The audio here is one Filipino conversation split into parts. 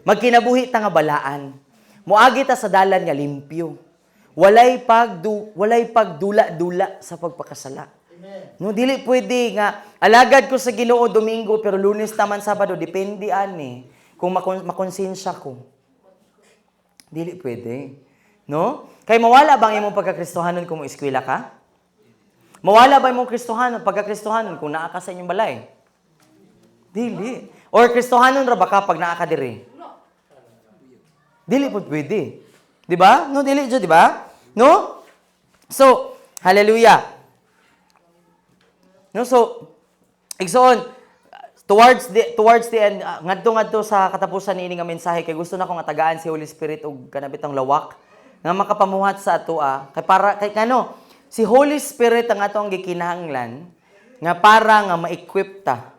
Magkinabuhi ta nga balaan. Muagi ta sa dalan nga limpyo. Walay pagdula-dula sa pagpakasala. No, dili pwede nga alagad ko sa Ginoo Domingo pero Lunes taman Sabado depende ani kung makonsensya ko. Dili pwede. No? Kay mawala bang imong pagkakristohanon kung eskwela ka? Mawala ba imong kristohanon pagkakristohanon kung naa ka sa inyong balay? Dili. Or kristohanon ra ba ka pag naa ka diri? Dili po pwede. Di ba? No, dili dyan, di ba? No? So, hallelujah. No, so, igsoon, towards the end, ngadto sa katapusan ni nga mensahe, kay gusto na kong atagaan si Holy Spirit og kanabitang lawak, nga makapamuhat sa ato, kay kano, si Holy Spirit ang atong gikinahanglan, nga para nga ma-equip ta,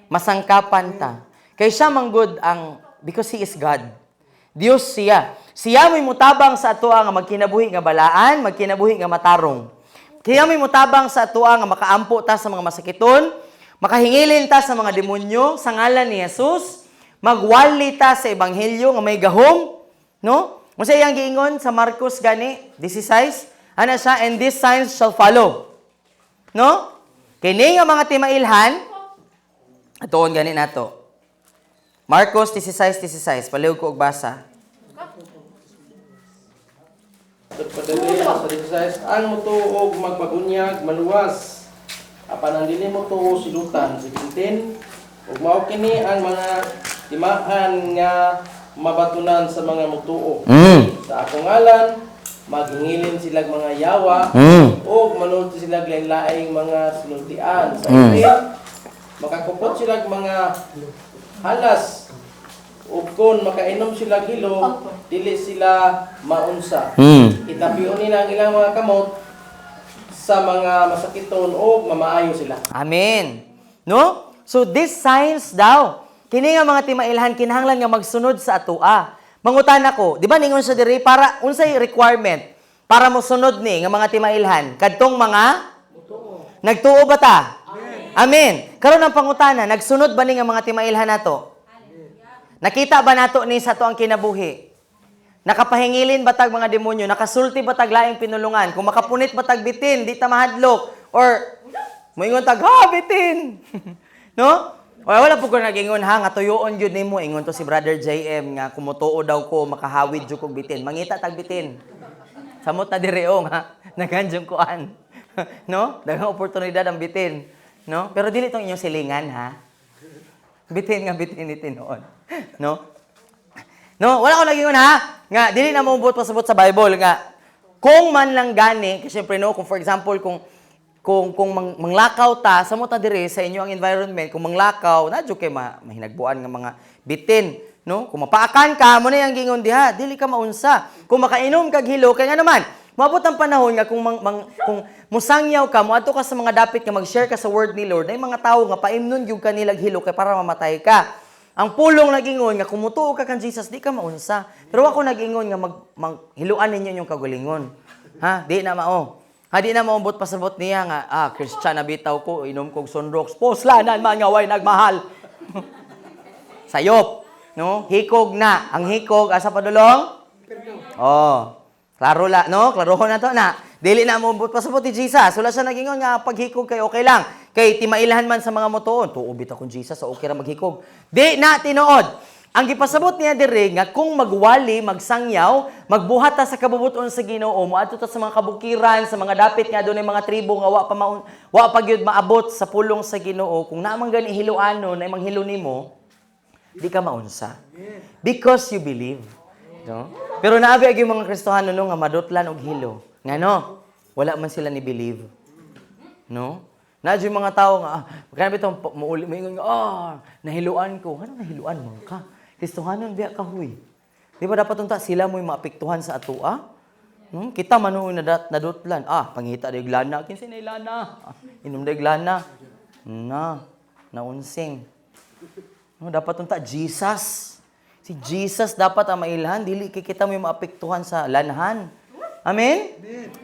masangkapan ta. Kay siya manggod because He is God. Dios siya. Siya may mutabang sa ato nga magkinabuhi nga balaan, magkinabuhi nga matarong. Kaya may mutabang sa ato nga makaampo ta sa mga masakiton, makahingilin ta sa mga demonyo sa ngalan ni Jesus, magwali ta sa ebanghelyo nga may gahom, no? Unsa iyang giingon sa Marcos gani 16, ana siya, and these signs shall follow. No? Kini nga mga timailhan, atuon gani nato. Marcos 16:16. Palihog ko og basa. Pagdali sa 16, ang mutuog magpagunyag maluwas. Apan ang dili mo tuo silutan 17. Ug mao kini ang mga timaan nga mabatunan sa mga mutuo. Sa akong ngalan maghingilin silag mga yawa ug manulti silag lain-laing mga sinultian. Sa itin makakupot silag mga halas ug kun makainom sila hilo dili sila maunsa. Itapion nila ang ilang mga kamot sa mga masakiton o mamaayo sila. Amen. No? So these signs daw, kini nga mga timailhan kinahanglan nga magsunod sa atoa. Mangutana ko, di ba ningon sa diri para unsay requirement para mo sunod ni nga mga timailhan kadtong mga nagtuo ba ta? Amen. Karon ang pangutana, nagsunod ba ni nga mga timailhan nato? Nakita ba nato ni sa to ang kinabuhi? Nakapahingilin batag mga demonyo, nakasulti batag laing pinulungan, kung makapunit batag bitin, di ta mahadlok, or moingon tag ha bitin. No? O wala po ko nagingon ha nga tuyoon gyud nimo ingon to si Brother JM nga kumutuo daw ko makahawid jud kog bitin. Mangita tag bitin. Samot na diri nga naganjong kuan. No? Daghang oportunidad ang bitin. No? Pero dili tong inyong silingan ha. Bitin nga bitin ni tinuod. No? No, wala ko nagingon ha. Nga dili na mo pasabot sa Bible nga kung man lang gani, kasi syempre no, kung for example kung manglakaw ta sa mo ta diri sa inyo ang environment, kung manglakaw, nadyo kay mahinagbuan nga mga bitin, no? Kung mapaakan ka, mo na yang gingon diha, dili ka maunsa. Kung makainom kag hilo, kay nga naman, maabot ang panahon nga kung musangyaw ka, moadto ka sa mga dapit nga mag-share ka sa word ni Lord, ay mga tawo nga paimnon gyud kanilag hilo kay para mamatay ka. Ang pulong nagingon nga kumutuo ka kan Jesus, di ka maunsa. Pero ako nagingon nga hiluan ninyo yung kagulingon. Ha? Di na mao. Ha, di na maubot pasabot niya nga, Christian na bitaw ko, inom kog sunrox, poslanan man nga way nagmahal. Sayop. No? Hikog na. Ang hikog, asa padulong? Oh. Klaro la, no? Klarohon na to na. Dili na maubot pasabot ni Jesus. Wala siya nagingon nga paghikog kay okay lang. Kay timailhan man sa mga motoon, tuubit akong Jesus, so okay ra maghikog. Di na tinuod. Ang gipasabot niya diri nga kung magwali, magsangyaw, magbuhat ta sa kabubuton sa Ginoo, moadto ta sa mga kabukiran, sa mga dapit nga dunay mga tribo nga wa pa gyud maabot sa pulong sa Ginoo, kung naman gani hiluanon na imong hilo nimo, di ka maunsa. Because you believe. No? Pero naabi ag yung mga Kristohano no nga madotlan og hilo. Ngano? Wala man sila ni believe. No? Nadyo yung mga tao nga, magkano itong maingon nga, nahiluan ko. Ano nahiluan mo ka? Kristohanon biya ka, huy. Di ba dapat unta sila mo'y maapektuhan sa atua? Kita manuoy nadutlan. Pangita da iglana. Kinsa na ilana? Inom da iglana. Naunsing. Dapat unta Jesus. Si Jesus dapat ang mailhan. Dili kita mo'y maapektuhan sa lanhan. Amen?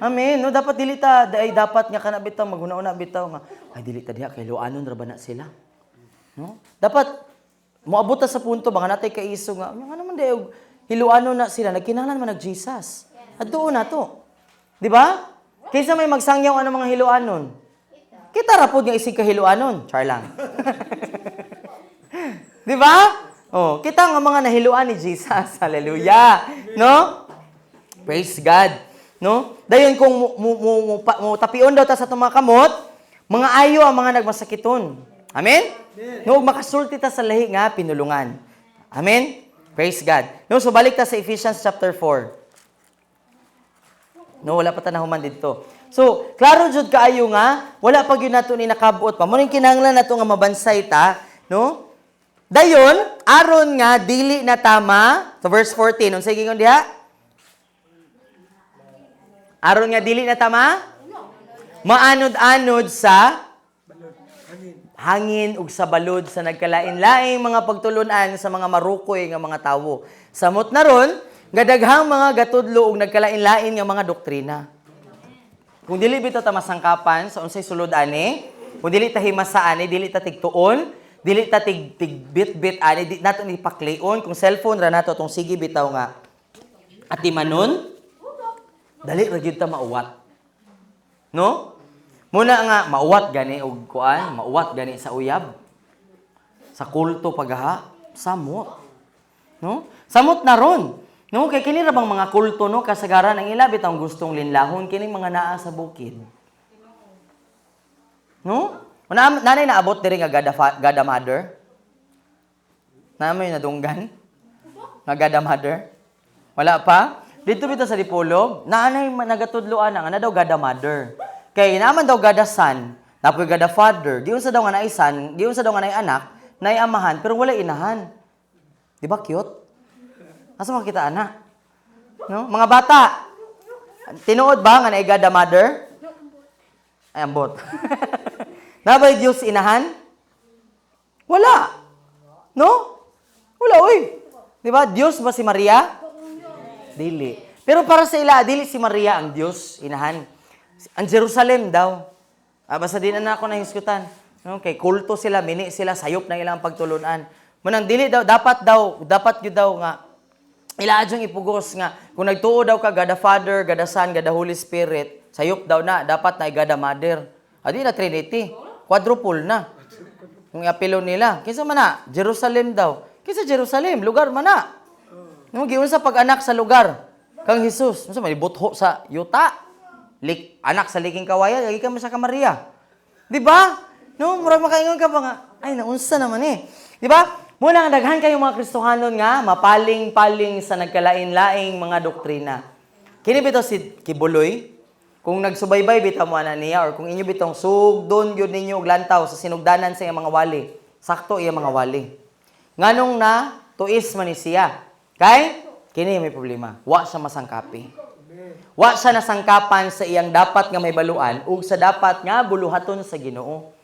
Amen. No, dapat dili ta dapat nga kana bitaw maghuna-una bitaw nga ay dili ta diha kay luanon ra ba na sila. No? Dapat moabot ta sa punto ba nga natay kaiso nga, nga naman dayo hiluano na sila, nagkinahanglan man nag-Jesus. At doon na to. Di ba? Kaysa may magsangyaw ano mga hiluanon. Kita rapod nga isig kahiluanon. Char lang. Di ba? Oh, kita nga mga nahiluan ni Jesus. Hallelujah. No? Praise God. No? Dayon kung mo tapion daw ta sa itong mga kamot, mga ayo ang mga nagmasakiton. Amen? No, makasulti ta sa lahi nga pinulungan. Amen? Praise God. No, so balik ta sa Ephesians chapter 4. No, wala pa ta nahuman dito. So, klaro jud kaayo nga, wala pa gyud nato ni nakabuot pa. Mo ning kinahanglan nato nga mabansay ta, no? Dayon, aron nga dili na tama, so verse 14, unsay gingon diha? Aron nga dili na tama? Maanod-anod sa hangin ug sa balod sa nagkalain-laing mga pagtulunan sa mga marukoy nga mga tawo. Samot na ron, gadaghang mga gatudlo ug nagkalain-lain nga mga doktrina. Kung dili bitaw ta masangkapan sa unsay sulod ani, kung dili ta himasa ani, dili ta tigtuon, dili ta tigbit-bit ani, di nato ni pakleon, kung cellphone ra nato tong sige bitaw nga atimanon, dali ra gyud ta mauwat. No? Muna nga mauwat gani og kuan, mauwat gani sa uyab. Sa kulto pagha, samot. No? Samot na ron. No, kay kini ra bang mga kulto no kasagaran ang ilabit ang gustong linlahon kining mga naa sa bukid. No? Nanay naabot diri nga Gada Mother. Namay nadunggan. Nga Gada Mother. Wala pa? Dito bitaw sa Dipolog, naanay nagatudloan nga na daw Gada Mother. Kay naman daw Gada Son, napoy Gada Father, diyon sa daw nga naay son, diyon sa daw nga naay anak, naay amahan pero wala inahan. Di ba cute? Asa makita anak? No? Mga bata, tinuod ba nga naay Gada Mother? Ay, ambot. Nabay Diyos inahan? Wala. No? Wala, oy. Di ba? Diyos ba si Maria? Dili. Pero para sa ila, dili si Maria ang Diyos inahan. Ang Jerusalem daw. Basta din na ako nahiskutan. Okay, kulto sila, mini sila, sayop na ilang pagtulunan. Munang dili daw, dapat yun daw nga, ilaadjong ipugos nga, kung nagtuo daw ka, Gada Father, Gada Son, Gada Holy Spirit, sayop daw na, dapat na Gada Mother. Adi na Trinity. Quadruple na. Kung apelo nila. Kinsa man na, Jerusalem daw. Kinsa Jerusalem, lugar man na. Nung giun sa pag-anak sa lugar, kang Jesus, unsa may butho sa yuta. Anak sa liking kawayan, lagi ka sa Maria. Di ba? No, murag makaingon ka pa nga, ay, naunsa naman eh. Di ba? Muna nga daghan kayong mga Kristohanon nga, mapaling-paling sa nagkalain-laing mga doktrina. Kini bitaw si Kibuloy, kung nagsubaybay bitaw mo ana niya, or kung inyo bitong sugdon yun ninyo og lantaw sa sinugdanan sa iyang mga wali, sakto iyang mga wali. Nganong na, tuis man ni siya. Kay, kini may problema. Wa siya masangkapi. Wa siya nasangkapan sa iyang dapat nga may baluan ug sa dapat nga buluhaton sa Ginoo.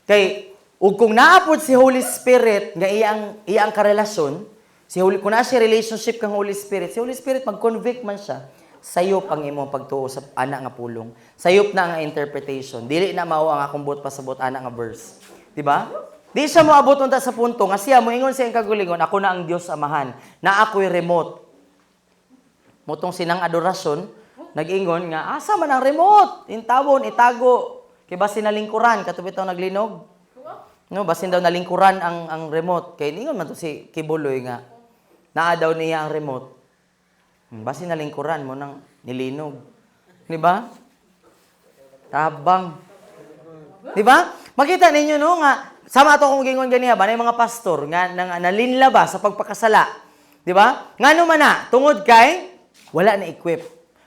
Kay ug kung naapod si Holy Spirit nga iyang karelasyon, kung naa siya relationship kang Holy Spirit, si Holy Spirit mag-convict man siya, sayop ang imong pagtuo sa ana nga pulong. Sayop na nga interpretation. Dili na mao ang akong buot pasabot ana nga verse. Di ba? Di siya moabot unta sa punto nga siya moingon sa iyang kagulingon, ako na ang Dios amahan, na ako'y remote. Motong sinang adorasyon, nag-ingon nga, asa man ang remote? Intawon, itago. Kaya basin nalingkuran, katubit daw naglinog. No, basin daw nalingkuran ang remote. Kaya ingon man to si Kibuloy nga, naa daw niya ang remote. Basin nalingkuran mo nang nilinog. Di ba? Tabang. Di ba? Makita ninyo no nga, sama ato kung gingon ganiya ba, na mga pastor, nga nalinla ba sa pagpakasala. Di ba? Nga naman na, tungod kay, wala na equip.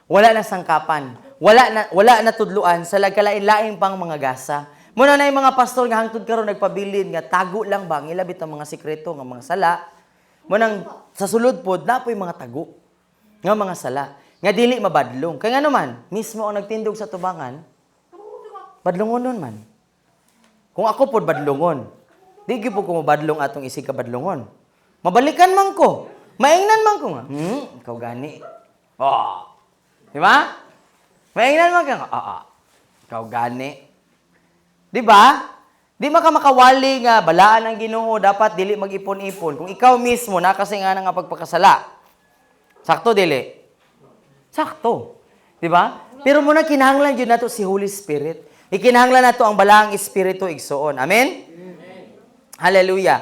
Wala na sangkapan. Wala na tudluan sa lagkalain-laing pang mga gasa. Muna na yung mga pastor nga hangtod karon nagpabilin nga tago lang ba ang ilabit ang mga sikreto nga mga sala. Munang sa sulod pod napoy mga tago nga mga sala nga dili mabadlong. Kay nga naman mismo ang nagtindog sa tubangan badlongonon man. Kung ako pod badlongon, di gyud po ko mabadlong atong isig ka badlongon. Mabalikan man ko. Maingnan man ko nga. Ikaw gani. Oh. Di ba? Maingnan man ka nga. Ikaw gani. Di ba? Di makawali nga balaan ang Ginoo, dapat dili mag-ipon-ipon. Kung ikaw mismo nakasinganan nga pagpakasala. Sakto dili. Sakto. Di ba? Pero muna kinahanglan yun nato si Holy Spirit. Ikinahanglan nato ang balaang espiritu igsuon. Amen? Hallelujah.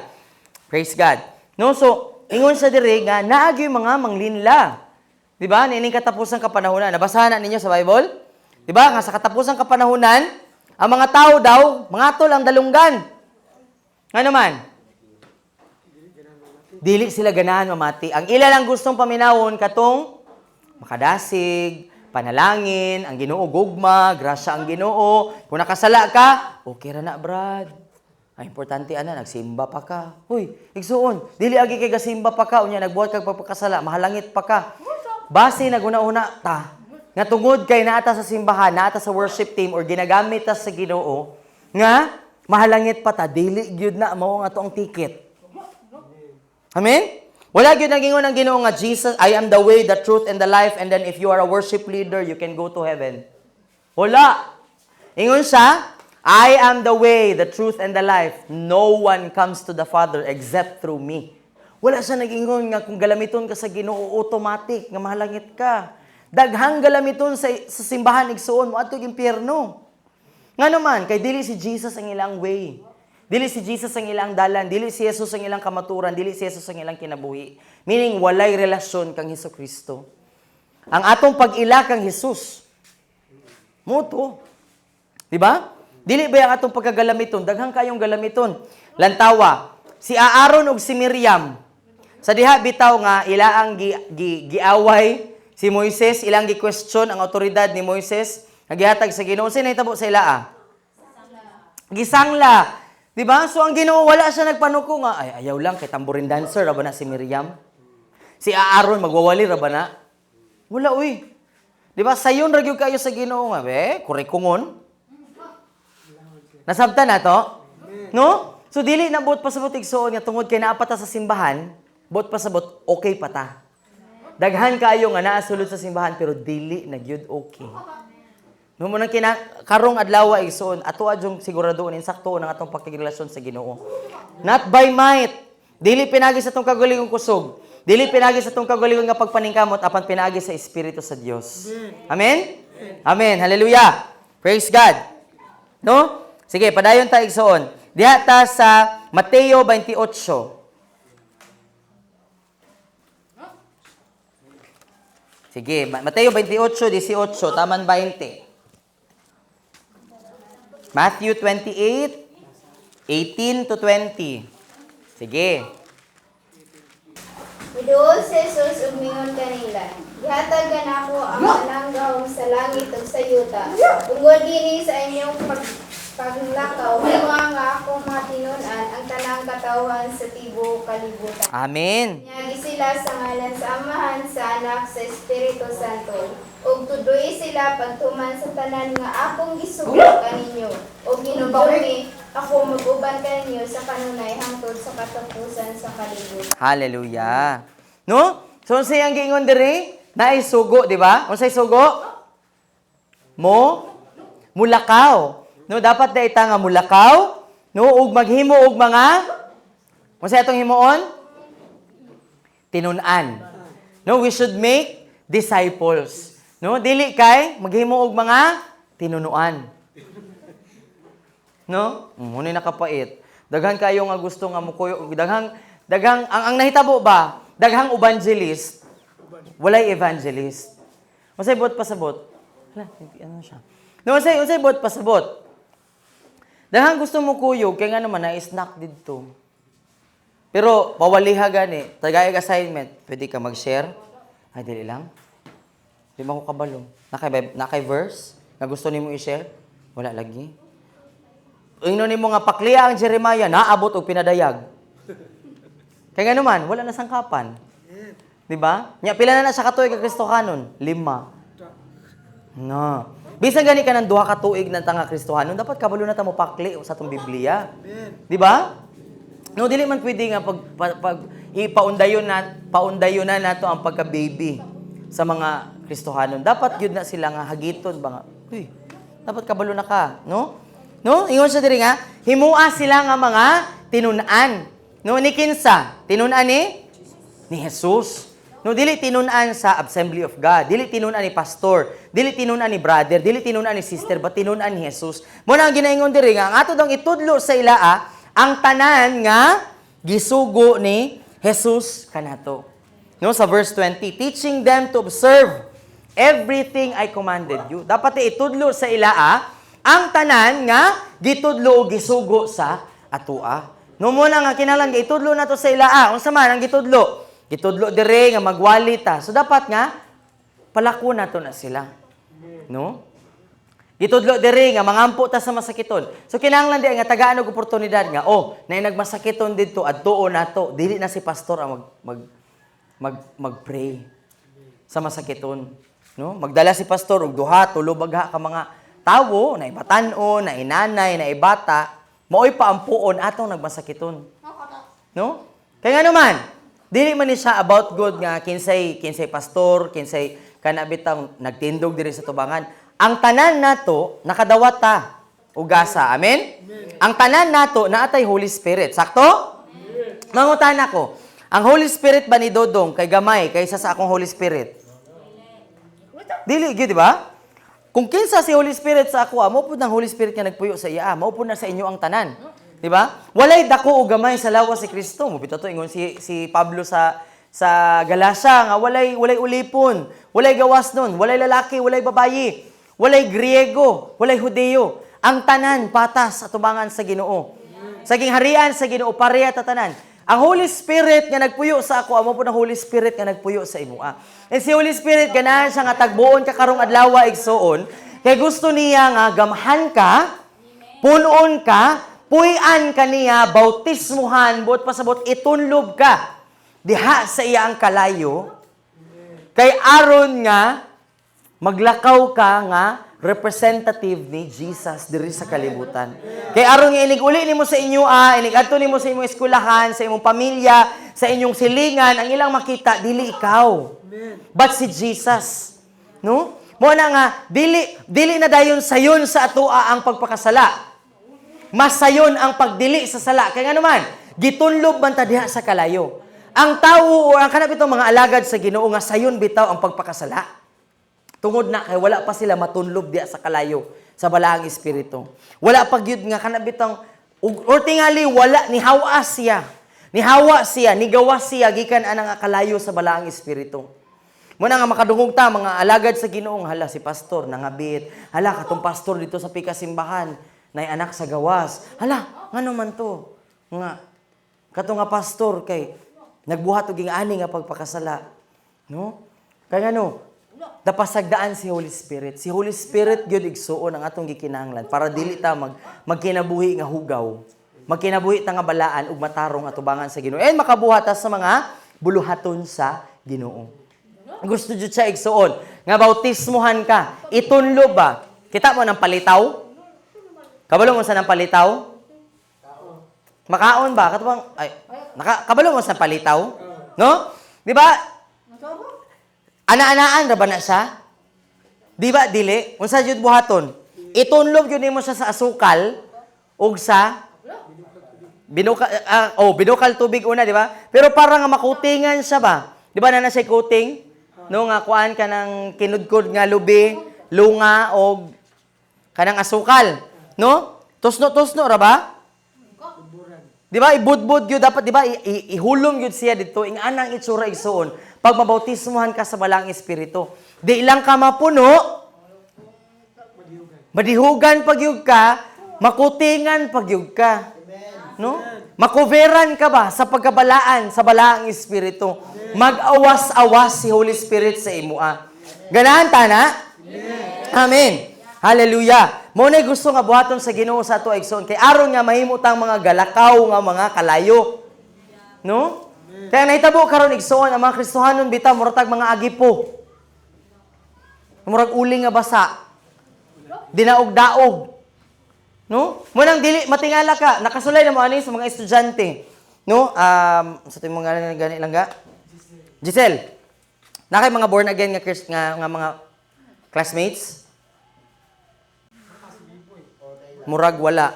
Praise God. No, so ingon sa dire nga naagi yung mga manglinla. Di ba? Nining katapusang kapanahunan. Nabasahan na ninyo sa Bible? Di ba? Nga sa katapusang kapanahunan, ang mga tao daw, mga tol ang dalunggan. Nga naman? Dili sila ganahan mamati. Ang ila lang gustong paminawon katong makadasig, panalangin, ang Ginoo gugma, grasya ang Ginoo. Kung nakasala ka, okay ra na, brad. Ang importante ana nagsimba pa ka. Hoy, igsuon, dili agi kay gasimba pa ka unya nagbuhat kag pagpakasala, mahalangit pa ka. Base naguna-una ta nga tungod kay naata sa simbahan, naata sa worship team or ginagamit ta sa Ginoo nga mahalangit pa ta, dili gyud na mao nga to ang ticket. Amen? Wala gyud nagingon ang Ginoo nga Jesus, I am the way, the truth and the life, and then if you are a worship leader, you can go to heaven. Wala. Ingon siya, I am the way, the truth, and the life. No one comes to the Father except through me. Wala siya nag-ingon nga kung galamiton ka sa Ginoo, automatic nga mahalangit ka. Daghang galamiton sa simbahan igsuon mo adtong impyerno. Nga naman, kay dili si Jesus ang ilang way. Dili si Jesus ang ilang dalan, dili si Jesus ang ilang kamaturan, dili si Jesus ang ilang kinabuhi. Meaning, walay relasyon kang Hesukristo. Ang atong pag-ila kang Jesus. Muto. Di ba? Dili ba ang atong pagkagalamiton? Daghang kayong galamiton. Lantawa, si Aaron ug si Miriam, sa diha bitaw nga ilaang giaway si Moises, ilang gi-question ang autoridad ni Moises, nagihatag sa Ginoo. Sino nahitabo sa ilaa? Gisangla. Di ba? So ang Ginoo wala siya nagpanuko nga, ay ayaw lang kay tambourine dancer ra ba na si Miriam? Si Aaron magwawali ra ba na? Wala uy. Di ba? Sayon ra gyud kayo sa Ginoo nga, kurikungon. Nasabtan na to? No? So, dili na buot pasabot igsuon nga tungod kay naapa ta sa simbahan, buot pasabot, okay pa ta. Daghan kayo nga naasulod sa simbahan, pero dili na gyud okay. No mo nang karong adlaw igsuon, ato adjong siguraduon insakto ang atong pagkirelasyon sa Ginoo. Not by might. Dili pinagi sa atong kagalingon kusog. Dili pinagi sa atong kagalingon nga pagpaningkamot, apan pinagi sa Espiritu sa Dios. Amen? Amen. Hallelujah. Praise God. No? Sige, padayon ta igsoon. Diha ta sa Mateo 28. Sige, Mateo 28, 18, taman 20. Matthew 28, 18 to 20. Sige. Iduol si Jesus umingon kanila. Gihatag nako ang anang gahom sa langit ug sa yuta. Tungod dinhi sa inyong paglakaw, mga nga akong matinunan ang tanang katawhan sa tibuok kalibutan. Amen. Nyagi sila sa ngalan sa Amahan, sa Anak, sa Espiritu Santo. Ug tudoy sila pagtuman sa tanan nga akong gisugo kaninyo. Ug hinubami ako mag-uban kaninyo sa kanunay hangtod sa katapusan sa kalibutan. Hallelujah. No? So, unsay ang giingon diri? Naay sugo, di ba? Unsay sugo? Mulakaw. No, dapat na ita nga mulakaw, no, ug maghimo og mga unsay atong himuon? Tinun-an. No, we should make disciples. No, dili kay maghimo og mga tinunuan. No? Muna nakapait. Daghang kayo nga gusto nga mukuyo, daghang ang nahitabo ba? Daghang evangelist. Walay evangelist. Unsay buot pasabot? Hala, ano siya? No, unsay buot pasabot? Daghang gusto mo kuyog, kaya nga naman na-snack dito. Pero, pawaliha gani, tagayag assignment, pwede ka mag-share. Ay, dili lang. Di ba ko kabalo? Nakay verse? Na gusto ni mo i-share? Wala lagi. Ingno ni mo nga pakliya ang Jeremiah, naabot o pinadayag. Kaya nga naman, wala na sangkapan. Di ba? Nya, pila na sa katuig ka Kristohanon? 5. No. Bisan gani ka ng 2 ka tuig ng tanga Kristohanon, dapat kabalo na ta mo pakli sa atong Biblia. Di ba? No, dili man pwede nga pag ipaundayon na nato ang pagka-baby sa mga Kristohanon. Dapat gyud na sila nga hagiton ba nga. Uy, dapat kabalo na ka, no? No? Ingon siya diri nga, himua sila nga mga tinun-an. No, ni kinsa? Tinun-an ni Jesus. No, dili tinun-an sa Assembly of God, dili tinun-an ni pastor, dili tinun-an ni brother, dili tinun-an ni sister, but tinun-an ni Jesus. Mo na ang ginaingon diri nga, ang ato dang itudlo sa ilaa ang tanan nga gisugo ni Jesus kanato. No, sa verse 20, teaching them to observe everything I commanded you. Dapat itudlo sa ilaa ang tanan nga gitudlo o gisugo sa atua. No muna nga kinahanglan nga itudlo nato sa ilaa. Unsa man ang gitudlo? Gitudlo dire nga magwali ta. So dapat nga palako nato na sila. No? Gitudlo dire nga mangampo ta sa masakiton. So kinahanglan di nga tagaan og oportunidad nga nay nagmasakiton didto adtuon nato. Dili na si pastor ang mag-pray sa masakiton. No? Magdala si pastor og duha, tulo bagha ka mga tawo, na ibatan-on, na inanay, na ibata, maoy paampuon atong nagmasakiton. No? Kaya nga naman, dili man ni siya about good nga kinsay pastor, kinsay kanabitang nagtindog diri sa tubangan. Ang tanan nato nakadawat ta ugasa. Amen? Ang tanan nato naatay Holy Spirit. Sakto? Mangutan ako. Ang Holy Spirit ba ni Dodong kay gamay kaysa sa akong Holy Spirit? Dili gyud, di ba? Kung kinsa si Holy Spirit sa ako, mao pud ang Holy Spirit nga nagpuyo sa iya, mao pud na sa inyo ang tanan. Di ba? Walay dako o gamay sa lawas si Kristo. Mo bitaw to ingon si Pablo sa Galacia nga walay ulipon, walay gawas nun, walay lalaki, walay babayi, walay Griego, walay Hudeo. Ang tanan patas atubangan sa Ginoo. Saging harian sa Ginoo pareha ta tanan. Ang Holy Spirit nga nagpuyo sa ako, amo po ng Holy Spirit nga nagpuyo sa imo. And si Holy Spirit, ganahan siya nga tagbuon ka karong adlaw igsuon, kay gusto niya nga gamhan ka, punon ka, puy-an ka niya, bautismuhan, buot pasabot, itunlob ka. Diha sa iya ang kalayo, kay aron nga, maglakaw ka nga, representative ni Jesus diri sa kalibutan. Kay aron nga inig-uli nimo sa inyo inig-adto nimo sa imong eskwelahan, sa imong pamilya, sa inyong silingan, ang ilang makita dili ikaw. But si Jesus. No? Mo na nga dili na dayon sayon sa atoa ang pagpakasala. Mas sayon ang pagdili sa sala. Kay nga naman, gitunlob man ta diha sa kalayo. Ang tawo o ang kanang bitong mga alagad sa Ginoo nga sayon bitaw ang pagpakasala. Tungod na kay wala pa sila matunlob diya sa kalayo sa balaang espiritu. Wala pa gyud nga kanabitang or tingali wala ni hawa siya. Ni gawas siya gikan anang kalayo sa balaang espiritu. Muna nga makadungog ta mga alagad sa Ginoo, hala si pastor nangabit. Hala katong pastor dito sa pikasimbahan nay anak sa gawas. Hala ngano man to? Nga kato nga pastor kay nagbuhat og ani nga pagpakasala. No? Kaya no, napasagdaan si Holy Spirit. Si Holy Spirit gyud igsuon ang atong gikinahanglan para dili ta magkinabuhi nga hugaw. Magkinabuhi ta nga balaan ug matarong atubangan sa Ginoo. And makabuhat ta sa mga buluhaton sa Ginoo. Gusto jud siya igsuon nga bautismuhan ka. Itunlob ba? Kita mo ng palitaw? Kabalo mo sa nang palitaw? Makaon ba? Katubang kabalo mo sa palitaw? No? Di ba? Ana-anaan ra ba na siya? Di ba dili? Unsa jud buhaton? Itunlob jud nimo siya sa asukal ug sa binukal tubig una, di ba? Pero para nga makutingan siya ba? Di ba na siya coating? No nga kuan ka ng kinudkod nga lubi, lunga og kanang asukal, no? Tusno ra ba? Di ba ibudbud gyud dapat, di ba ihulom gyud siya dito ing anang itsura igsuon pag mabautismuhan ka sa balang espiritu. Di lang ka mapuno, madihugan pagyug ka, makutingan pagyug ka. No? Makuveran ka ba sa pagkabalaan sa balaang espiritu? Mag-awas-awas si Holy Spirit sa imua. Ganahan ta na? Amen. Hallelujah. Mo na gusto nga buhaton sa Ginoo sa ato igsoon kay aron nga mahimutang mga galakaw nga mga kalayo. No? Kaya nahitabo karon igsoon ang mga Kristohanon bitaw murag mga agipo. Murag uling nga basa. Dinaog-daog. No? Munang dili matingala ka, nakasulay na mo ani sa mga estudyante. No? Sa timo nga gani lang ga. Giselle. Nakay mga born again nga mga classmates. Murag wala.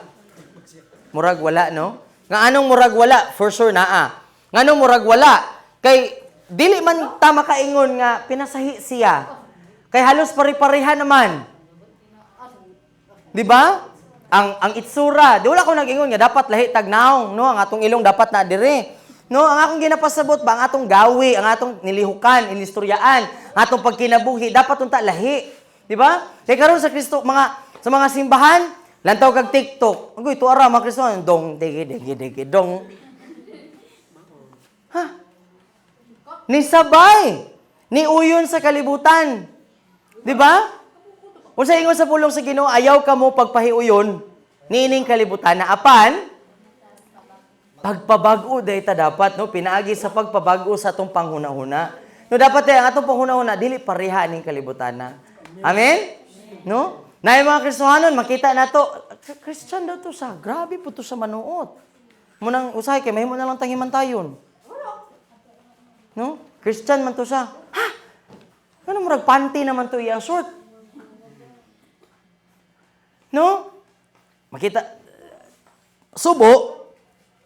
Murag wala, no? Nga anong murag wala? For sure naa. Nga anong murag wala? Kay, dili man tama kaingon nga, pinasahi siya. Kay halos pari-pareha naman. Di ba? Ang itsura, di wala ko nag-ingon nga, dapat lahi tagnaong, no? Ang atong ilong dapat na dire. No, ang akong ginapasabot ba, ang atong gawi, ang atong nilihukan, inistoryaan, ang atong pagkinabuhi, dapat unta lahi. Di ba? Kay karon sa Kristo, sa mga simbahan, lantaw kag TikTok. Agoy, ito ara, mga Kristo, dong, digi, dong. Ha? Ni sabay. Ni uyon sa kalibutan. Di ba? Kung sa ingon sa pulong sa Ginoo, ayaw ka mo pagpahiuyon, niining kalibutan na apan, pagpabago dahi ta dapat, no? Pinaagi sa pagpabago sa atong panghuna-huna. No, dapat ang atong panghuna-huna, dili pareha ning kalibutan na. Amen? No? Na yung mga Kristohanon, makita na to, Christian daw to sa, grabe po to sa manuot. Munang usahay kay mahimo na lang tangimantayon. No? Christian man to sa, ha? Ano murag panty naman to iyang short? No? Makita, subo,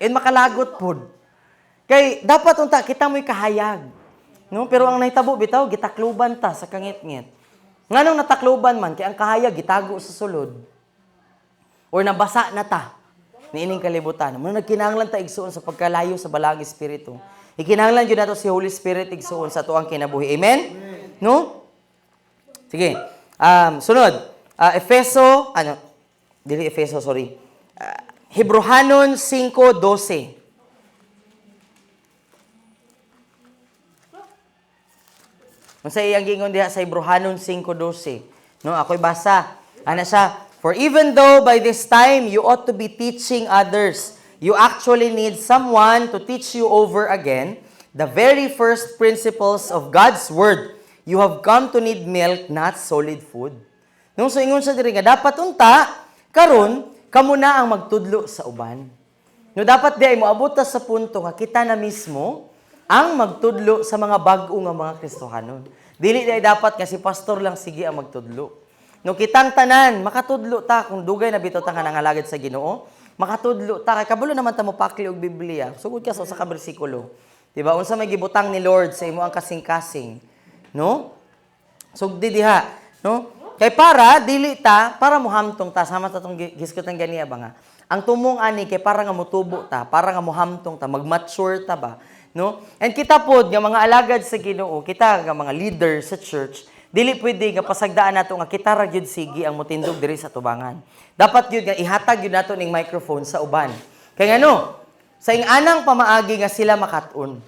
and makalagot pod. Kay, dapat unta, kita mo'y kahayag. No? Pero ang nahitabo, bitaw, gitakluban ta sa kangit-ngit. Nga nung natakluban man, kaya ang kahayag, gitago sa sulod. Or nabasa na ta, niining kalibutan. Muna nagkinahanglan ta igsuon sa pagkalayo sa balang espiritu. Ikinahanglan yun nato si Holy Spirit igsuon sa tuang kinabuhi. Amen? No? Sige. Sunod. Hebrehanon 5:12. Unsa iyang gingon diha sa Hebrehanon 5:12. No, ako'y basa. Ana siya, for even though by this time you ought to be teaching others, you actually need someone to teach you over again the very first principles of God's word. You have come to need milk, not solid food. Nung so ingon sa diri nga dapat unta karon kamo na ang magtudlo sa uban. No dapat di ay moabot ta sa punto nga kita na mismo ang magtudlo sa mga bag-o nga mga Kristohanon. Dili di ay dapat nga si pastor lang sige ang magtudlo. No kitang tanan makatudlo ta kung dugay na bitaw ta nga nangalagad sa Ginoo, makatudlo ta kay kabalo naman ta mo pakli og Biblia. Sugod ka sa usa ka bersikulo. Diba? Unsa may gibutang ni Lord sa imo ang kasing-kasing. No? Sugdi diha, no? Kay para dili ta para mohamtong ta sama ta tong giskutan ganiya ba nga. Ang tumong ani kay para nga motubo ta, para nga mohamtong ta, mag-mature ta ba, no? And kita pod nga mga alagad sa Ginoo, kita nga mga leader sa church, dili pwede nga pasagdaan nato nga kita ra gyud sige ang motindog diri sa tubangan. Dapat gyud nga ihatag gyud nato ning microphone sa uban. Kay ngano? Sa ing-anang pamaagi nga sila makat-on.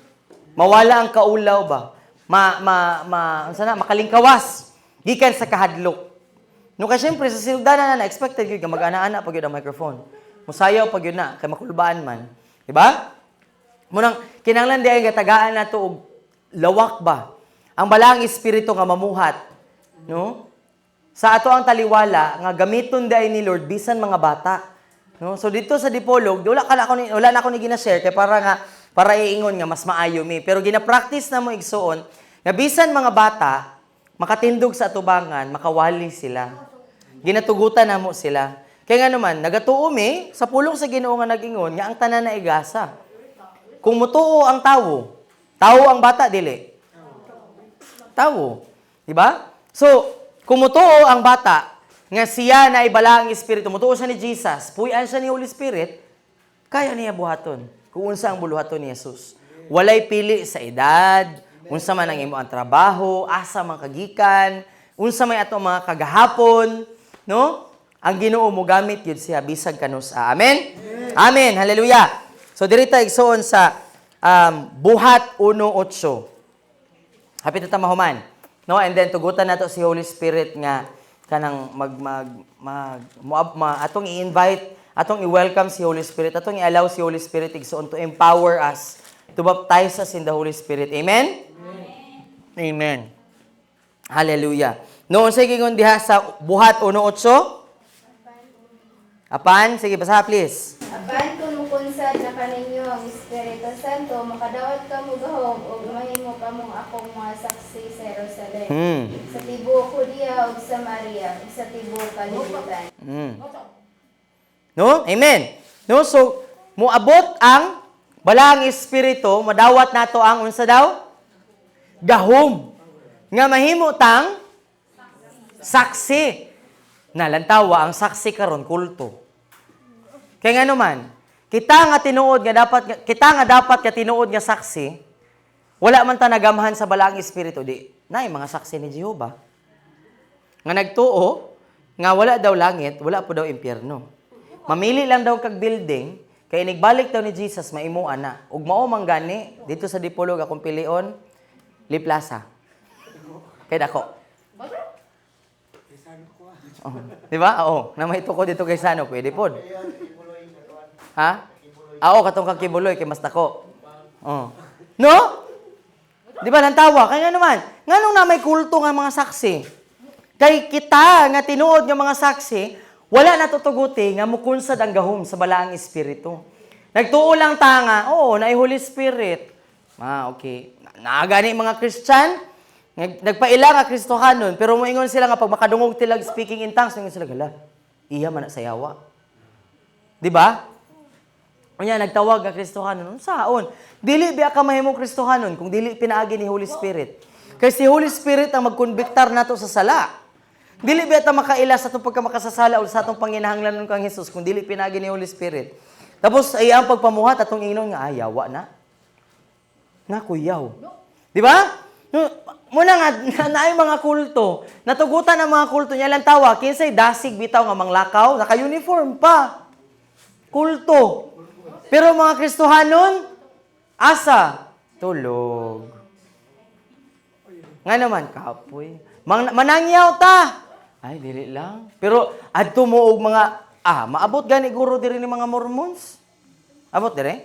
Mawala ang kaulaw ba? Makalingkawas. Gikan sa kahadlok. No, kaya syempre, sa sinugdanan na expected yun, mag-ana-ana pag yun ang microphone. Musayaw pag yun na, kay makulbaan man. Diba? Munang, kinanglan di ay gatagaan na to og lawak ba? Ang balang espiritu nga mamuhat. No? Sa ato ang taliwala, nga gamiton di ay ni Lord, bisan mga bata. No? So dito sa Dipolog, wala na ako ni gina-share, kaya para iingon nga, mas maayo mi. Pero gina-practice na mo igsuon, nga bisan mga bata, makatindog sa atubangan, makawali sila. Ginatugutan na mo sila. Kaya nga naman, nagatuo mi, sa pulong sa Ginoo nga nag-ingon, nga ang tanan na igasa. Kung mutuo ang tawo ang bata, dili. Tawo. Diba? So, kung mutuo ang bata, nga siya na ibala ang Espiritu, mutuo siya ni Jesus, puyan siya ni Holy Spirit, kaya niya buhaton. Kung unsa ang buluhaton ni Jesus. Walay pili sa edad, unsa man ang imo ang trabaho, asa man kagikan, unsa may ato mga kagahapon, no? Ang Ginoo mo gamit yun siya bisag kanusa. Amen? Amen. Hallelujah. So diri ta igsoon sa Buhat 1:8. Hapit ta mahuman. No, and then tugutan nato si Holy Spirit nga kanang atong i-invite, atong i-welcome si Holy Spirit, atong i-allow si Holy Spirit igsoon to empower us to baptize us in the Holy Spirit. Amen? Amen. Hallelujah. Noon sa gingon diha sa Buhat 1:8. Apan, sige basa please. Apan kung kunsad na kaninyo ang Espiritu Santo, makadawat ka mo gahom o mahimo ka mong akong mga saksi sa Jerusalem. Sa tibuok Judea o Samaria, sa tibuok kalibutan. No? Amen. No? So, muabot ang balaang espiritu, madawat nato ang unsa daw? Gahom. Nga mahimo tang saksi. Nalantawa ang saksi karon kulto. Kaya nga naman, kita nga dapat nga tinuod nga saksi, wala man ta nagamahan sa balaang espiritu di. Nay mga saksi ni Jehova. Nga nagtuo nga wala daw langit, wala po daw impyerno. Mamili lang daw kag building, kay nigbalik daw ni Jesus maimuan na. Ug mao man gani dito sa Dipolog akong pilion, Li Plaza. Kay dako. Oh, di ba? Oo, na mahito ko dito kay Sano, pwede pod. Ha? Oo, katong kang Kibuloy kay mas dako. Oh. No? Di ba lantawa? Kaya nga naman, nganong na may kulto nga mga saksi? Kay kita nga tinuod nga mga saksi, wala natutuguti nga mukunsad ang gahom sa balaang espiritu. Nagtuo lang tanga, oo, na Holy Spirit. Okay. Naagani mga Christian, nagpaila nga Kristohanon, pero moingon sila nga pag makadungog tilag speaking in tongues, moingon sila, gala, iya man na sayawa. Di ba? Unya nagtawag nga Kristohanon, saon? Dili biya ka mahimong Kristohanon kung dili pinaagi ni Holy Spirit. Kay si Holy Spirit ang magkonbiktar nato sa sala. Dili biya ta makaila sa itong pagkamakasasala o sa itong panginahanglanon kang Jesus kung dili pinaagi ni Holy Spirit. Tapos ay ang pagpamuhat atong ingnon nga ayawa na. Na kuyaw. Di ba? Muna nga naay mga kulto. Natugutan ang mga kulto niya lang tawa kinsay dasig bitaw nga manglakaw, naka-uniform pa. Kulto. Pero mga Kristohanon, asa? Tulog. Nga naman, kapoy. Manangyaw ta. Ay, dili lang. Pero, adto mo og mga, maabot gani guro diri ni mga Mormons? Abot diri?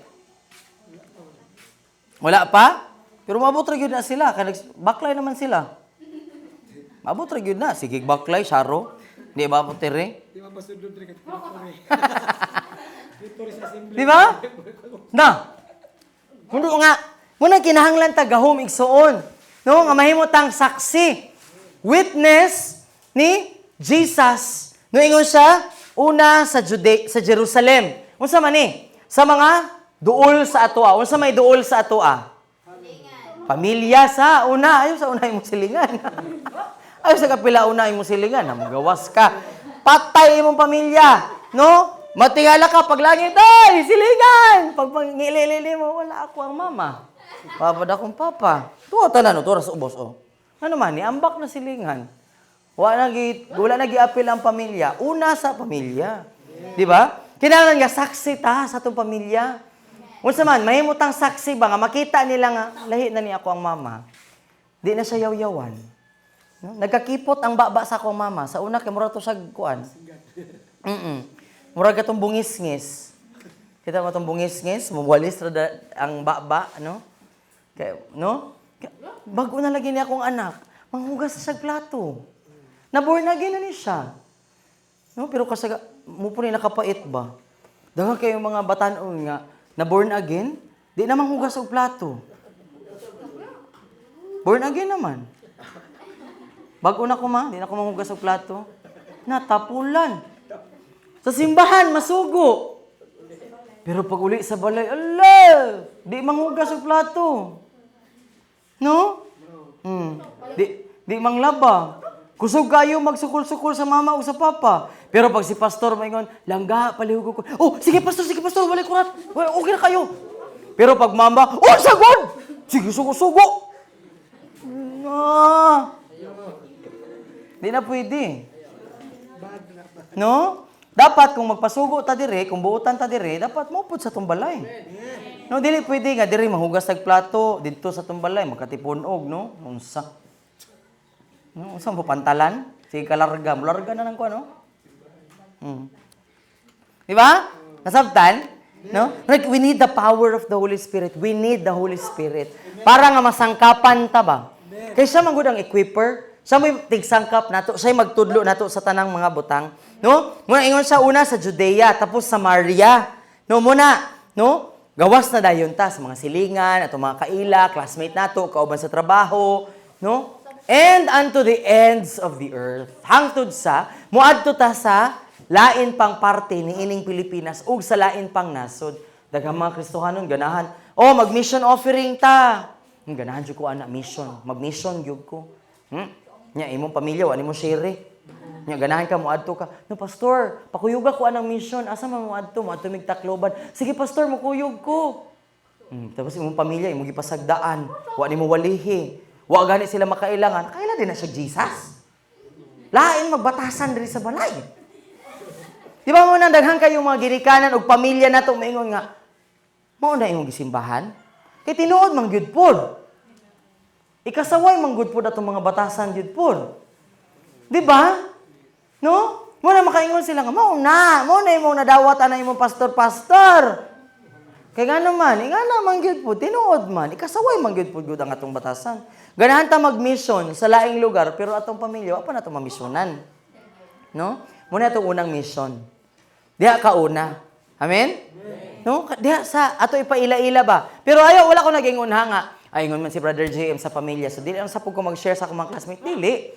Wala pa? Pero maabot ra gyud na sila. Baklay naman sila. Maabot ra gyud na. Sige, baklay, syaro. Di ba abot diri? Di ba pasudod diri Di ba? Na. Muna kinahanglan ta gahom igsuon. No, nga mahimo tang saksi. Witness ni Jesus. No ingon siya una sa Jerusalem. Unsa man ni? Sa mga duol sa atoa. Unsa may duol sa atoa? Pamilya sa una. Ayaw sa una imong silingan. Ayaw sa kapila una imong silingan. Namagawas ka. Patay imong pamilya. No? Matingala ka pag langit, ay, silingan! Pag ngililili mo, wala ako ang mama. Papa da kong papa. Tuwa tanan, tuwa sa ubos, oh. Ano man, ambak na silingan. Wala na giapil ang pamilya. Una sa pamilya. Di ba? Kinahanglan nga saksi ta sa atong pamilya. Unsa man, mahimutang saksi ba nga makita nila nga lahi na ni ako ang mama. Di na siya yaw-yawan. No? Nagkakipot ang baba sa akong mama. Sa una kay mura to sa kuan. Murag atong bungis-ngis. Kita mo atong bungis-ngis, muwalis ra ang baba, no? Kay, no? Bago na lagi ni akong anak, manghugas sa plato. Na-born again na ni siya. No? Pero kasi mo po ni nakapait ba? Daga kayo mga batanon nga, na-born again, di na manghugas og plato. Born again naman. Bago na ko di na ko manghugas og plato. Natapulan. Sa simbahan, masugo. Pero pag uli sa balay, ala, di manghugas og plato. No? Di manglaba. Kusog kayo magsukul-sukul sa mama o sa papa. Pero pag si pastor maingon, langga, palihog ko. Oh, sige pastor, balik kurat. Okay na kayo. Pero pag mama, oh, sagod! Sige, sugo-sugo. Di na pwede. No? Dapat kung magpasugo ta dire, kung buutan ta dire, dapat maupod sa tumbalay. No, dili pwede nga dire mahugas og plato didto sa tumbalay, makatipunog, no? Unsa? No, unsa mo pantalan? Sige ka larga na nang ko, no? Di ba? Nasabtan? No? Like, we need the power of the Holy Spirit. We need the Holy Spirit. Para nga masangkapan ta ba? Kaya siya man gud ang equiper. Siya may tigsangkap nato, siya magtudlo nato sa tanang mga butang. No? Muna ingon siya una sa Judea, tapos Samaria. No, muna, no? Gawas na dayon ta sa mga silingan, ato mga kaila, classmate nato, kauban sa trabaho, no? And unto the ends of the earth. Hangtod sa, muadto ta sa lain pang parte ni ining Pilipinas ug sa lain pang nasod. Daghang mga Kristohanon ganahan, mag-mission offering ta. Ganahan jud ko ana mission, mag-mission gyud ko. Nya imong pamilya wa nimo share. Nya ganahan ka moadto ka. No pastor, pakuyog ako anang mission. Asa man moadto? Moadto mig Tacloban. Sige pastor, makuyog ko. Tapos imong pamilya imong gipasagdaan, wa nimo walihi. Wa gani sila makailangan. Kaila din na siya Jesus. Lain magbatasan diri sa balay. Di ba mo nang daghang kayong mga ginikanan og pamilya nato maingon nga mao na imong gisimbahan? Kay tinuod man gyud pod. Ikasaway man gyud pod atong mga batasan gyud pod. Di ba? No? Mo na makaingon sila nga mao na imong nadawat ana imong pastor. Kay nga naman, ingana man gyud pod tinuod man, ikasaway man gyud pod ang atong batasan. Ganahan ta mag-mission sa laing lugar pero atong pamilya wa pa nato mamisyonan. No? Muna itong unang mission. Diha ka una. Amen? No? Diha sa ato ipaila-ila ba? Pero wala ko nag-ingon nga. Ingon man si Brother JM sa pamilya. So dili ang sapog ko mag-share sa akong mga classmate. Dili.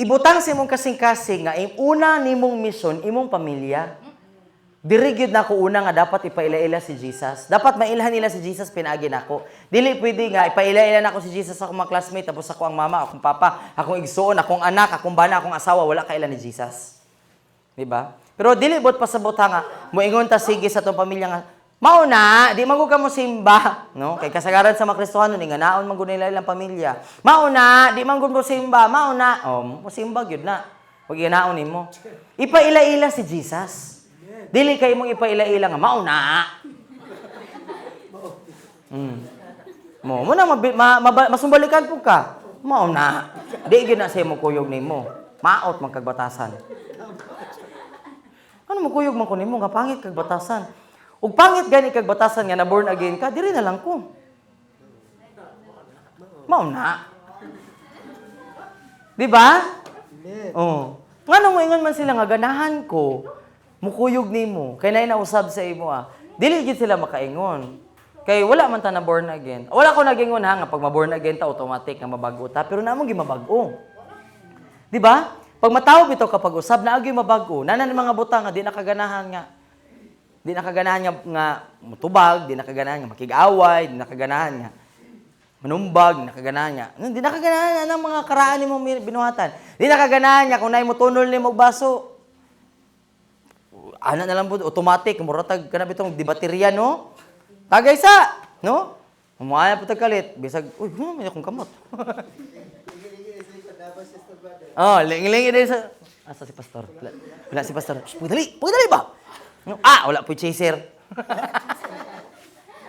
Ibutang sa imong kasing-kasing nga una nimong mission imong pamilya. Diri gyud nako una nga dapat ipaila-ila si Jesus. Dapat mailhan nila si Jesus pinaagi nako. Dili pwede nga ipaila-ila nako si Jesus sa akong mga classmate tapos ako ang mama, akong papa, akong igsuon, akong anak, akong bana, akong asawa wala kaila ni Jesus. Di ba? Pero dili bot pasabot nga moingon ta sige sa tong pamilya nga mao na, di man ka mo simba, no? Kay kasagaran sa mga Kristohanon nga naon man gud nila ilang pamilya. Mao na, di man gud mo simba, mao na. Mo simba gyud na. Wag ginaon nimo. Ipaila-ila si Jesus. Dili kay mong ipaila-ila nga mao na. Mo na masumbalikan po ka. Mao na. Di gyud na sa imong kuyog nimo. Maot man kag batasan. Ano mo kuyog man ko nimo nga pangit kag batasan. Ug pangit gani kag batasan nga na born again ka, diri na lang ko. Mao na. Di ba? Oh. Ngano mo ingon man sila nga ganahan ko. Mukuyog nimo kay nay nausab sa imo dili gid sila makaingon kay wala man ta na born again. Wala ko nagingon nga pag ma-born again ta automatic nga mabago ta pero namo gi mabago. Di ba? Pag mataw bitaw kapag usab na agi mabago nanan mga butang nga di nakaganahan nga mutubag, di nakaganahan nga makig-away, di nakaganahan nga manumbag, di nakaganahan nga di nakaganahan ng mga karaan nimo binuhatan. Di nakaganahan nga kung nay mo tunol nimo og baso. Ana na lang po, automatic, muratag ka na bitong di baterya, no? Tagay sa, no? Umaya po tagkalit. Bisag, may akong kamot. Ling-ling din sa... Asa si pastor? Wala si pastor. Pagdali ba? Wala po chaser.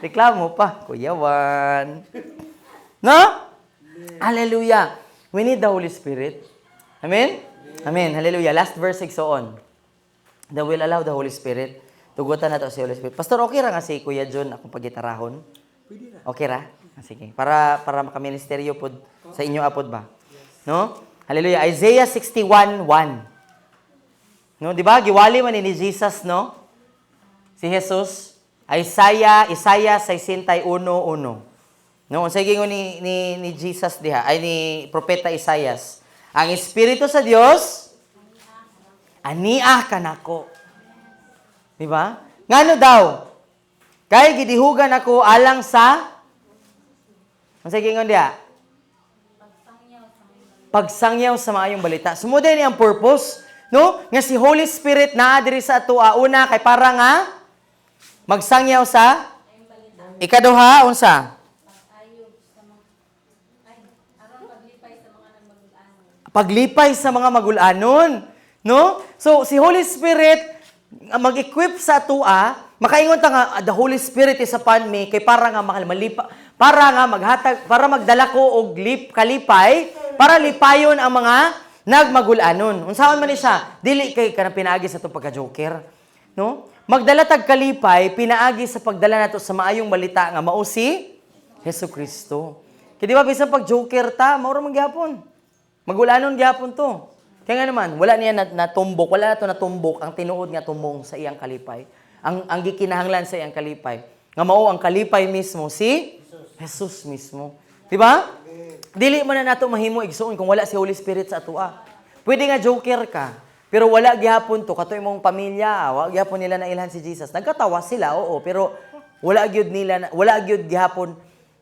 Reklamo pa, kuyawan. No? Hallelujah. We need the Holy Spirit. Amen? Amen. Hallelujah. Last verse 6 on. That will allow the Holy Spirit. Tugutan na to si Holy Spirit. Pastor, okay ra nga si Kuya John akong pagitarahon? Pwede na. Okay ra? Sige. Para makaministeryo pod sa inyo apod ba? No? Hallelujah. Isaiah 61:1. No, di ba? Giwali man ni Jesus, no? Si Jesus. Isaiah 61:1. No, unsay gingon ni Jesus diha ay ni propeta Isaias. Ang Espiritu sa Dios ania ka nako. Di ba? Ngano daw? Kay gidihugan ako alang sa unsay gingon diha? Pagsangyaw sa maayong balita. Sumudin ni ang purpose, no? Nga si Holy Spirit naa diri sa atua una kay para nga magsangyaw sa ikaduha unsa? Paglipay sa mga magulanon. No? So, si Holy Spirit, mag-equip sa atua, makaingon ta nga, the Holy Spirit is upon me, kay para nga maghatag, para magdala ko og kalipay, para lipayon ang mga nagmagulanon. Unsaon man ni siya? Dili kay kanang pinaagi sa itong pagka-joker. No? Magdala tag kalipay, pinaagi sa pagdala nato sa maayong balita nga mao si Jesucristo. Kaya di ba, bisan pag-joker ta, mauro man gyapon. Magulanon gyapon to. Kaya nga naman, wala niya natumbok, wala na ito natumbok ang tinuod nga tumbong sa iyang kalipay. Ang gikinahanglan sa iyang kalipay. Nga mao ang kalipay mismo, si Jesus mismo. Diba? Dili man na nato mahimo igsuon kung wala si Holy Spirit sa atua. Pwede nga joker ka, Pero wala gihapon to kato imong pamilya, wala gihapon nila nailhan si Jesus. Nagkatawa sila, oo, pero wala gyud gihapon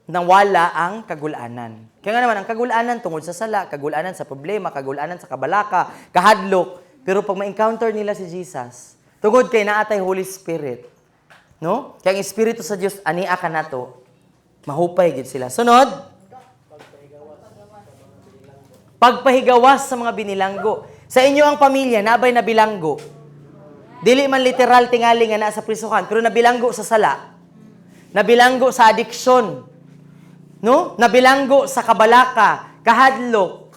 nang wala ang kagulanan. Kaya nga naman ang kagulanan tungod sa sala, kagulanan sa problema, kagulanan sa kabalaka, kahadlok. Pero pag ma-encounter nila si Jesus, tungod kay naatay Holy Spirit, no? Kaya ang Espiritu sa Dios ania ka nato, mahupay gid sila. Sunod, pagpahigawas sa mga binilanggo. Sa inyo ang pamilya, nabay na bilanggo. Dili man literal tingali nga naa sa prisuhan, pero nabilanggo sa sala. Nabilanggo sa addiction. No? Nabilanggo sa kabalaka, kahadlok.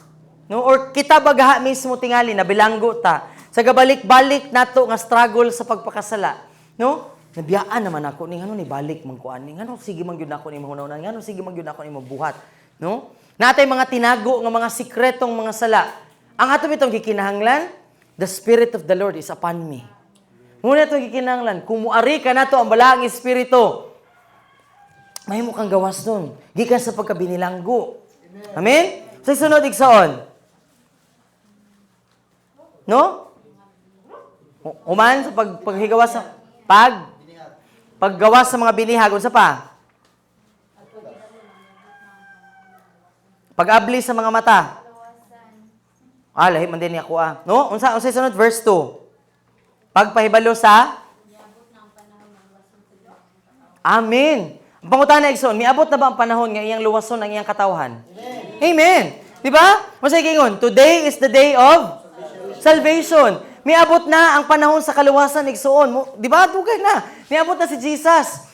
No? Or kita bagaha mismo tingali, nabilanggo ta. Sa gabalik-balik nato nga struggle sa pagpakasala. No? Nabiyaan naman ako ni ni balik man kuan ni sige man gyud nako ni mahunaw sige man gyud nako ni mabuhat. No? Natay mga tinago nga mga sikretong mga sala. Ang ato bitong gikinahanglan, the Spirit of the Lord is upon me. Muna itong gikinahanglan, kung muari ka na to ang balaang Espiritu, may mo kang gawas nun. Gikan sa pagkabinilanggo. Amen? Sa sunod, igsaon. No? Human sa paghigawas sa paggawas sa mga binihag. Unsa pa? Pag-abli sa mga mata. Lahi man din ako No? Unsa sunod verse 2. Pagpahibalo sa Amen. Ang pangutana igsoon, miabot na ba ang panahon nga iyang luwason ang iyang katawhan? Amen. Di ba? Masay kingon, today is the day of salvation. Miabot na ang panahon sa kaluwasan igsoon. Di ba? Dugay na. Miabot na si Jesus.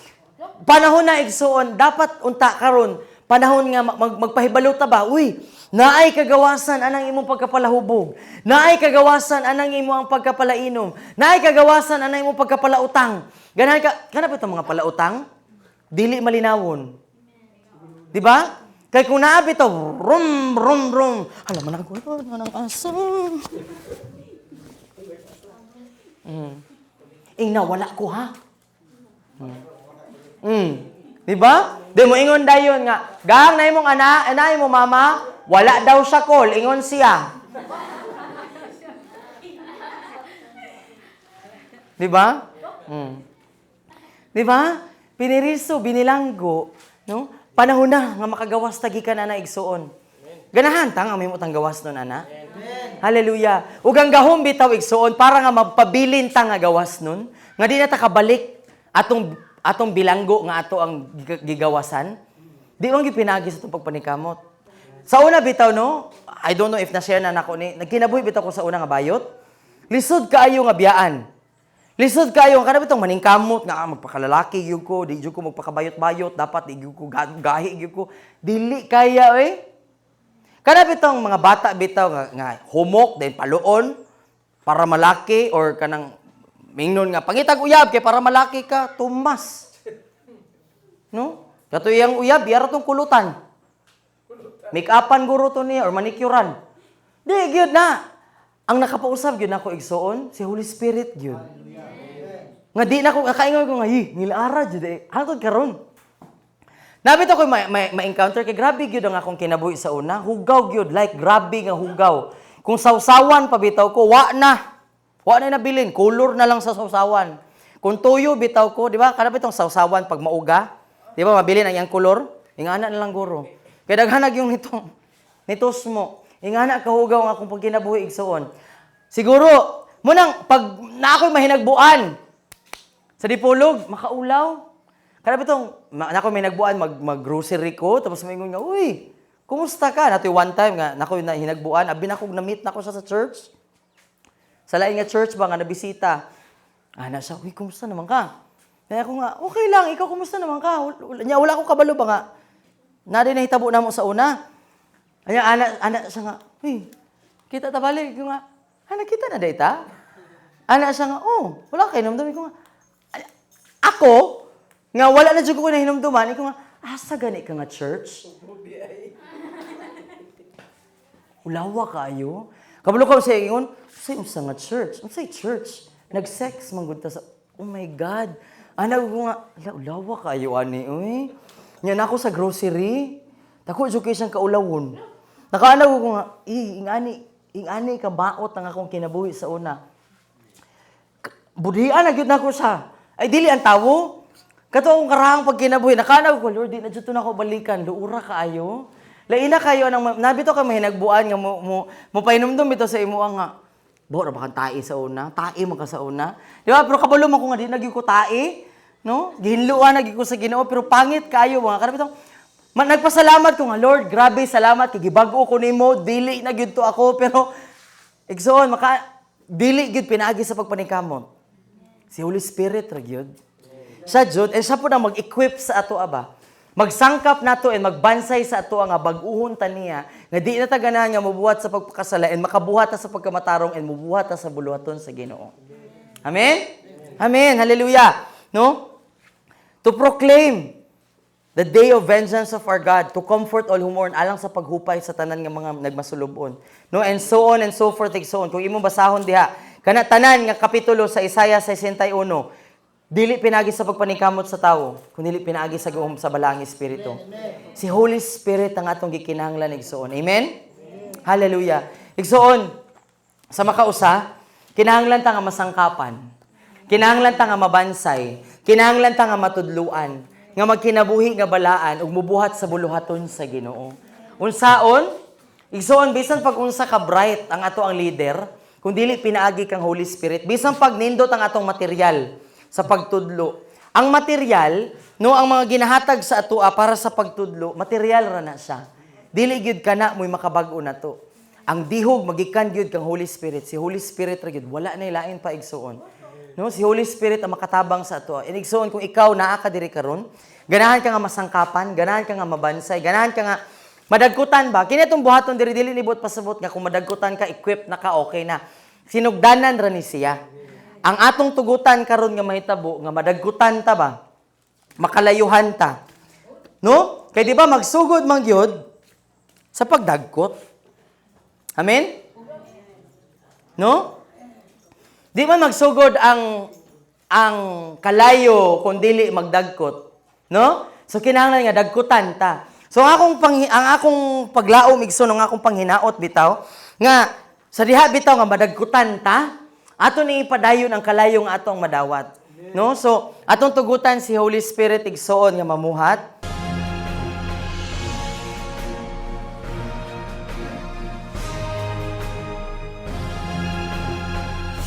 Panahon na igsoon, dapat unta karon panahon nga magpahibalo ta ba? Uy, naay kagawasan anang imong pagkapalahubog. Naay kagawasan anang imong pagkapalainom. Naay kagawasan anang imong pagkapalautang. Ganahan ka, kanap itong mga palautang, dili malinawon. Di ba? Kaya kung naabi ito, rum, rum, rum. Alam mo na ko, anong aso. Wala ko ha. Di ba? Di mo ingon dayon nga, gang na imong ana imong mama, wala daw siya call, ingon siya. Di ba? Di ba? Piniriso, binilanggo, no? Panahon na nga makagawas tagi ka na igsuon. Ganahan tang amay mo tang gawas nun ana. Hallelujah. Ug ang gahom bitaw igsuon para nga magpabilin ta nga gawas nun, nga di na ta kabalik atong bilanggo nga ato ang gigawasan. Di man gipinagi sa itong pagpanikamot. Sa una bitaw, no? I don't know if na-share na nako ni. Nagkinabuhi bitaw ko sa una nga bayot. Lisod kaayo nga biyaan. Lisod kaayo nga kanang bitong maningkamot nga magpakalalaki gyud ko, di gyud ko magpakabayot-bayot, dapat di gyud ko gahi gyud ko. Dili kaya Kana bitong mga bata bitaw nga humok then paluon para malaki or kanang mingnon nga pangitag uyab kay para malaki ka tumas. No? Kato yang uyab yara tong kulutan. Make-upan guro to niya or manicurean. Di gyud na. Ang nakapausab gyud nako igsuon si Holy Spirit gyud. Nga di na ko kaingon ko nga nilara jud hangtod karon. Nabit ako ma-encounter kay grabe gyud ang akong kinabuhi sa una. Hugaw gyud like grabe nga hugaw. Kung sawsawan pa bitaw ko wa na nabilin, color na lang sa sawsawan. Kung tuyo bitaw ko, di ba? Kana bitong sawsawan pag mauga, di ba mabilin ang iyang color? Ingana na lang guro. Kaya daghanag yung nitos mo. Ingana kahugaw ang akong pagkinabuhi igsuon. Siguro, munang pag na ako'y mahinagbuan sa dipulog, makaulaw. Kana bitong nako may nagbuan mag-grocery ko tapos may nga, uy, kumusta ka? Natoy one time nga nako na hinagbuan, abi na ko na-meet nako sa church. Sa lain nga church ba nga nabisita. Ana siya, uy, kumusta naman ka? Kaya ako nga, okay lang, ikaw kumusta naman ka? Wala ko kabalo ba nga? Nari nahitabo na mo sa una. Kaya ana siya nga, uy, kita ta balik. Ko nga, kita na data? Ana siya nga, wala kayo, namdami ko nga. Ako, nga wala na dyan ko na hinumduman, ko nga, asa gani ka nga church? Ulawa kayo? Kabalo ka sa ingon, say unsa nga church? Unsay church? Nag-sex manggod ta sa oh my God. Ana ko nga ulawa kayo ani oy. Nya nako sa grocery. Dako education ka ulawon. Nakaana ko nga ingani ingani ka baot ang akong kinabuhi sa una. Budhian na gyud nako siya. Ay dili ang tawo. Kato akong karahang pag kinabuhi, nakanaw ko, Lord, di na dito na ako balikan, luura kaayo. Laina kayo nang nabito ka mahinagbuan nga mo painumdum ito sa imo nga. Bo ra ba kan tae sa una? Tae man ka sa una. Di ba? Pero kabalo man ko nga di naging ko tae, no? Gihinluan naging ko sa Ginoo pero pangit kayo mga kanabito. Nagpasalamat ko nga, Lord, grabe salamat kay gibag-o ko nimo, dili na gyud to ako pero igsoon dili gyud pinaagi sa pagpaningkamot. Si Holy Spirit ra gyud. Siya jud, and siya po na mag-equip sa ato aba. Magsangkap nato and magbansay sa ato nga bag-uhon ta niya nga di na ta ganahan nga mabuhat sa pagpakasala and makabuhat ta sa pagkamatarong and mabuhat ta sa buluhaton sa Ginoo. Amen? Amen. Hallelujah. No? To proclaim the day of vengeance of our God, to comfort all who mourn, alang sa paghupay sa tanan nga mga nagmasulubon. No? And so on and so forth, and so on. Kung imong basahon diha, kana tanan nga kapitulo sa Isaiah 61, dili pinagi sa pagpaningkamot sa tawo, kundi dili pinagi sa gahom sa balang espiritu. Si Holy Spirit ang atong gikinahanglan igsoon. Amen? Hallelujah. Igsoon, sa makausa, kinahanglan ta nga masangkapan. Kinahanglan ta nga mabansay. Kinahanglan ta nga matudluan. Nga magkinabuhi nga balaan ug mubuhat sa buluhaton sa Ginoo. Unsaon? Igsoon, bisan pag unsa ka bright ang ato ang leader, kung dili pinaagi kang Holy Spirit, bisan pag nindot ang atong material sa pagtudlo. Ang material, no, ang mga ginahatag sa atoa para sa pagtudlo, material ra na siya. Dili gyud kana mo'y makabag-o na to. Ang dihog magikan gyud kang Holy Spirit. Si Holy Spirit ra gyud, wala na ilain pa igsuon. No, si Holy Spirit ang makatabang sa atoa. Inigsuon kung ikaw naa ka diri karon, ganahan ka nga masangkapan, ganahan ka nga mabansay, ganahan ka nga madagkutan ba? Kini itong buhaton diri dili nibot pasabot nga kung madagkutan ka, equip na ka, okay na. Sinugdanan ra ni siya. Ang atong tugutan karon nga mahitabo nga madagkutan ta ba? Makalayuhan ta. No? Kay di ba magsugod man gyud sa pagdagkot. Amen? No? Di ba magsugod ang kalayo kung dili magdagkot? No? So kinahanglan nga dagkutan ta. So ang akong paglaom igsoon ang akong panghinaot bitaw nga sa diha bitaw nga madagkutan ta. Ato ni ipadayon ang kalayong atong madawat. No? So, atong tugutan si Holy Spirit igsoon nga mamuhat.